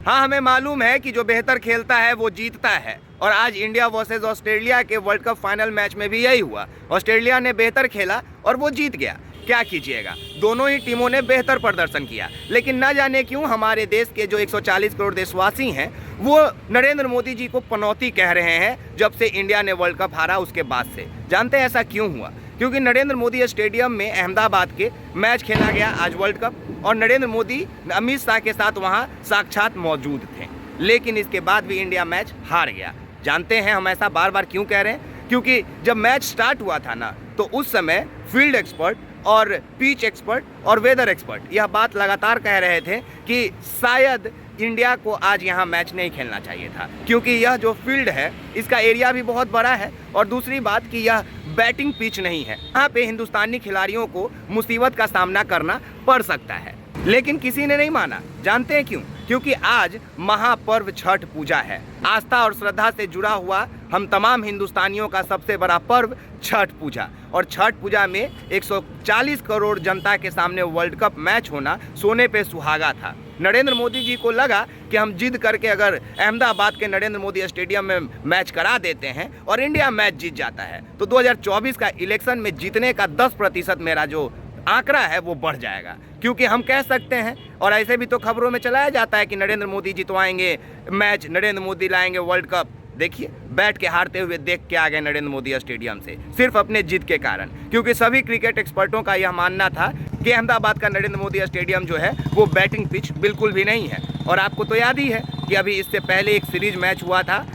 हाँ, हमें मालूम है कि जो बेहतर खेलता है वो जीतता है, और आज इंडिया वर्सेस ऑस्ट्रेलिया के वर्ल्ड कप फाइनल मैच में भी यही हुआ। ऑस्ट्रेलिया ने बेहतर खेला और वो जीत गया। क्या कीजिएगा, दोनों ही टीमों ने बेहतर प्रदर्शन किया, लेकिन न जाने क्यों हमारे देश के जो 140 करोड़ देशवासी हैं वो नरेंद्र मोदी जी को पनौती कह रहे हैं जब से इंडिया ने वर्ल्ड कप हारा उसके बाद से। जानते हैं ऐसा क्यों हुआ? क्योंकि नरेंद्र मोदी स्टेडियम में अहमदाबाद के मैच खेला गया आज वर्ल्ड कप, और नरेंद्र मोदी अमित शाह के साथ वहां साक्षात मौजूद थे, लेकिन इसके बाद भी इंडिया मैच हार गया। जानते हैं हम ऐसा बार बार क्यों कह रहे हैं? क्योंकि जब मैच स्टार्ट हुआ था ना, तो उस समय फील्ड एक्सपर्ट और पिच एक्सपर्ट और वेदर एक्सपर्ट यह बात लगातार कह रहे थे कि शायद इंडिया को आज यहाँ मैच नहीं खेलना चाहिए था, क्योंकि यह जो फील्ड है इसका एरिया भी बहुत बड़ा है, और दूसरी बात कि यह बैटिंग पिच नहीं है, यहाँ पे हिंदुस्तानी खिलाड़ियों को मुसीबत का सामना करना पड़ सकता है। लेकिन किसी ने नहीं माना। जानते हैं क्यों? क्योंकि आज महापर्व छठ पूजा है। आस्था और श्रद्धा से जुड़ा हुआ हम तमाम हिंदुस्तानियों का सबसे बड़ा पर्व छठ पूजा, और छठ पूजा में 140 करोड़ जनता के सामने वर्ल्ड कप मैच होना सोने पे सुहागा था। नरेंद्र मोदी जी को लगा कि हम जिद करके अगर अहमदाबाद के नरेंद्र मोदी स्टेडियम में मैच करा देते हैं और इंडिया मैच जीत जाता है, तो 2024 का इलेक्शन में जीतने का 10% मेरा जो आंकड़ा है वो बढ़ जाएगा। क्योंकि हम कह सकते हैं, और ऐसे भी तो खबरों में चलाया जाता है कि नरेंद्र मोदी जितवाएंगे मैच, नरेंद्र मोदी लाएंगे वर्ल्ड कप। देखिए, बैठ के हारते हुए देख के आ गए नरेंद्र मोदी स्टेडियम से, सिर्फ अपने जीत के कारण। क्योंकि सभी क्रिकेट एक्सपर्टों का यह मानना था कि अहमदाबाद का नरेंद्र मोदी स्टेडियम जो है वो बैटिंग पिच बिल्कुल भी नहीं है। और आपको तो याद ही है कि अभी इससे पहले एक सीरीज मैच हुआ था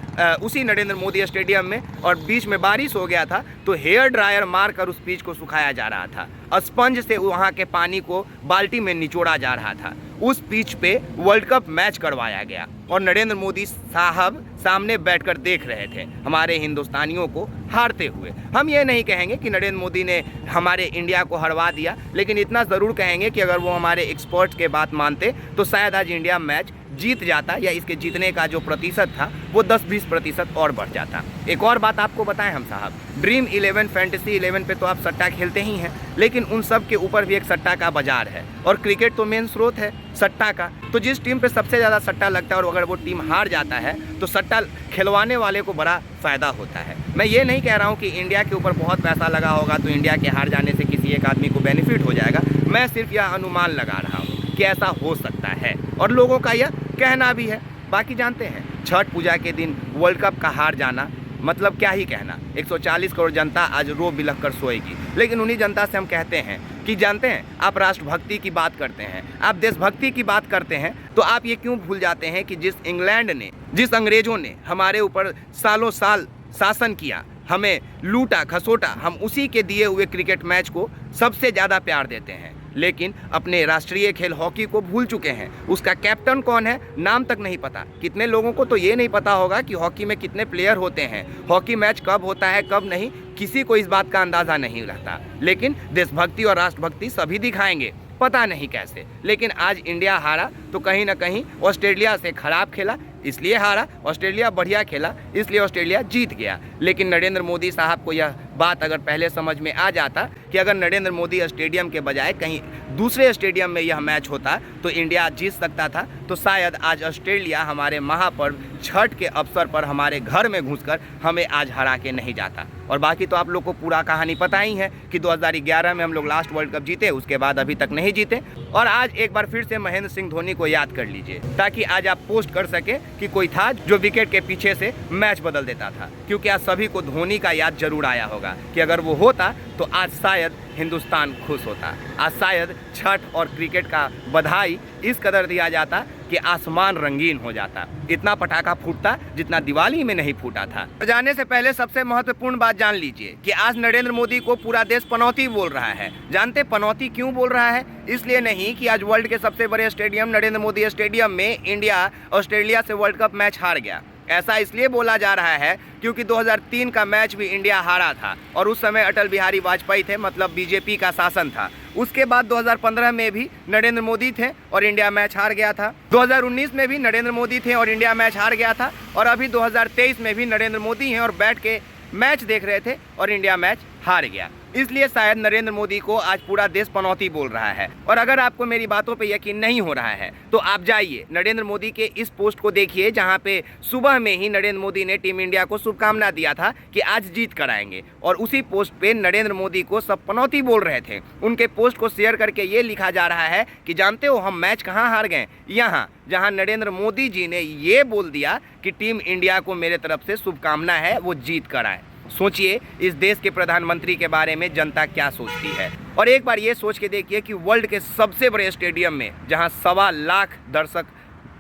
उसी नरेंद्र मोदी स्टेडियम में, और बीच में बारिश हो गया था, तो हेयर ड्रायर मारकर उस पिच को सुखाया जा रहा था। स्पंज से वहाँ के पानी को बाल्टी में निचोड़ा जा रहा था। उस पिच पे वर्ल्ड कप मैच करवाया गया, और नरेंद्र मोदी साहब सामने बैठकर देख रहे थे हमारे हिंदुस्तानियों को हारते हुए। हम ये नहीं कहेंगे कि नरेंद्र मोदी ने हमारे इंडिया को हरवा दिया, लेकिन इतना ज़रूर कहेंगे कि अगर वो हमारे एक्सपर्ट्स के बात मानते तो शायद आज इंडिया मैच जीत जाता, या इसके जीतने का जो प्रतिशत था वो 10-20% और बढ़ जाता। एक और बात आपको बताएं हम साहब, ड्रीम 11 फैंटेसी 11 पे तो आप सट्टा खेलते ही हैं, लेकिन उन सब के ऊपर भी एक सट्टा का बाजार है, और क्रिकेट तो मेन स्रोत है सट्टा का। तो जिस टीम पे सबसे ज़्यादा सट्टा लगता है और अगर वो टीम हार जाता है तो सट्टा खिलवाने वाले को बड़ा फ़ायदा होता है। मैं ये नहीं कह रहा हूँ कि इंडिया के ऊपर बहुत पैसा लगा होगा तो इंडिया के हार जाने से किसी एक आदमी को बेनिफिट हो जाएगा। मैं सिर्फ यह अनुमान लगा रहा हूँ कि ऐसा हो सकता है, और लोगों का यह कहना भी है। बाकी जानते हैं, छठ पूजा के दिन वर्ल्ड कप का हार जाना मतलब क्या ही कहना। 140 करोड़ जनता आज रो बिलख कर सोएगी, लेकिन उन्हीं जनता से हम कहते हैं कि जानते हैं, आप राष्ट्रभक्ति की बात करते हैं, आप देशभक्ति की बात करते हैं, तो आप ये क्यों भूल जाते हैं कि जिस इंग्लैंड ने, जिस अंग्रेज़ों ने हमारे ऊपर सालों साल शासन किया, हमें लूटा खसोटा, हम उसी के दिए हुए क्रिकेट मैच को सबसे ज़्यादा प्यार देते हैं, लेकिन अपने राष्ट्रीय खेल हॉकी को भूल चुके हैं। उसका कैप्टन कौन है नाम तक नहीं पता। कितने लोगों को तो ये नहीं पता होगा कि हॉकी में कितने प्लेयर होते हैं, हॉकी मैच कब होता है कब नहीं, किसी को इस बात का अंदाज़ा नहीं रहता। लेकिन देशभक्ति और राष्ट्रभक्ति सभी दिखाएंगे, पता नहीं कैसे। लेकिन आज इंडिया हारा तो कहीं ना कहीं ऑस्ट्रेलिया से खराब खेला इसलिए हारा, ऑस्ट्रेलिया बढ़िया खेला इसलिए ऑस्ट्रेलिया जीत गया। लेकिन नरेंद्र मोदी साहब को यह बात अगर पहले समझ में आ जाता कि अगर नरेंद्र मोदी स्टेडियम के बजाय कहीं दूसरे स्टेडियम में यह मैच होता तो इंडिया जीत सकता था, तो शायद आज ऑस्ट्रेलिया हमारे महापर्व छठ के अवसर पर हमारे घर में घुसकर हमें आज हरा के नहीं जाता। और बाकी तो आप लोग को पूरा कहानी पता ही है कि 2011 में हम लोग लास्ट वर्ल्ड कप जीते, उसके बाद अभी तक नहीं जीते। और आज एक बार फिर से महेंद्र सिंह धोनी को याद कर लीजिए, ताकि आज आप पोस्ट कर सके कि कोई था जो विकेट के पीछे से मैच बदल देता था। क्योंकि आज सभी को धोनी का याद जरूर आया होगा कि अगर वो होता तो आज शायद हिंदुस्तान खुश होता। आज शायद छठ और क्रिकेट का बधाई इस कदर दिया जाता कि आसमान रंगीन हो जाता, इतना पटाखा फूटता जितना दिवाली में नहीं फूटा था। जाने से पहले सबसे महत्वपूर्ण बात जान लीजिए कि आज नरेंद्र मोदी को पूरा देश पनौती बोल रहा है। जानते पनौती क्यों बोल रहा है? इसलिए नहीं कि आज वर्ल्ड के सबसे बड़े स्टेडियम नरेंद्र मोदी स्टेडियम में इंडिया ऑस्ट्रेलिया से वर्ल्ड कप मैच हार गया। ऐसा इसलिए बोला जा रहा है क्योंकि 2003 का मैच भी इंडिया हारा था, और उस समय अटल बिहारी वाजपेयी थे, मतलब बीजेपी का शासन था। उसके बाद 2015 में भी नरेंद्र मोदी थे और इंडिया मैच हार गया था। 2019 में भी नरेंद्र मोदी थे और इंडिया मैच हार गया था, और अभी 2023 में भी नरेंद्र मोदी हैं और बैठ के मैच देख रहे थे और इंडिया मैच हार गया। इसलिए शायद नरेंद्र मोदी को आज पूरा देश पनौती बोल रहा है। और अगर आपको मेरी बातों पे यकीन नहीं हो रहा है तो आप जाइए नरेंद्र मोदी के इस पोस्ट को देखिए, जहां पे सुबह में ही नरेंद्र मोदी ने टीम इंडिया को शुभकामना दिया था कि आज जीत कर आएंगे, और उसी पोस्ट पे नरेंद्र मोदी को सब पनौती बोल रहे थे। उनके पोस्ट को शेयर करके ये लिखा जा रहा है कि जानते हो हम मैच कहाँ हार गए, यहाँ, जहां नरेंद्र मोदी जी ने ये बोल दिया कि टीम इंडिया को मेरे तरफ से शुभकामना है, वो जीत कर आए। सोचिए इस देश के प्रधानमंत्री के बारे में जनता क्या सोचती है। और एक बार ये सोच के देखिए कि वर्ल्ड के सबसे बड़े स्टेडियम में जहां 1.25 लाख दर्शक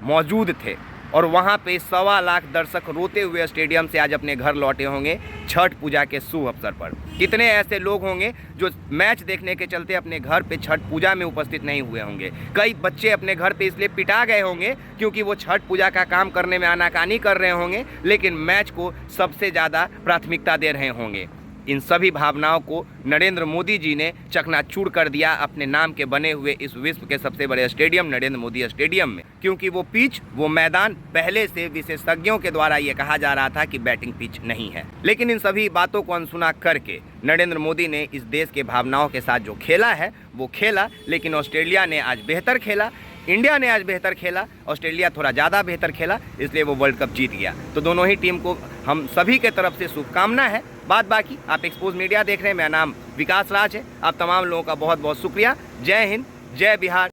मौजूद थे, और वहां पे 1.25 लाख दर्शक रोते हुए स्टेडियम से आज अपने घर लौटे होंगे छठ पूजा के शुभ अवसर पर। कितने ऐसे लोग होंगे जो मैच देखने के चलते अपने घर पे छठ पूजा में उपस्थित नहीं हुए होंगे। कई बच्चे अपने घर पे इसलिए पिटा गए होंगे क्योंकि वो छठ पूजा का काम करने में आनाकानी कर रहे होंगे, लेकिन मैच को सबसे ज़्यादा प्राथमिकता दे रहे होंगे। इन सभी भावनाओं को नरेंद्र मोदी जी ने चकनाचूर कर दिया अपने नाम के बने हुए इस विश्व के सबसे बड़े स्टेडियम नरेंद्र मोदी स्टेडियम में, क्योंकि वो पिच, वो मैदान पहले से विशेषज्ञों के द्वारा ये कहा जा रहा था कि बैटिंग पिच नहीं है। लेकिन इन सभी बातों को अनसुना करके नरेंद्र मोदी ने इस देश के भावनाओं के साथ जो खेला है वो खेला, लेकिन ऑस्ट्रेलिया ने आज बेहतर खेला, इंडिया ने आज बेहतर खेला, ऑस्ट्रेलिया थोड़ा ज़्यादा बेहतर खेला, इसलिए वो वर्ल्ड कप जीत गया। तो दोनों ही टीम को हम सभी के तरफ से शुभकामना है। बात बाकी आप एक्सपोज मीडिया देख रहे हैं, मेरा नाम विकास राज है। आप तमाम लोगों का बहुत बहुत शुक्रिया। जय हिंद, जय बिहार।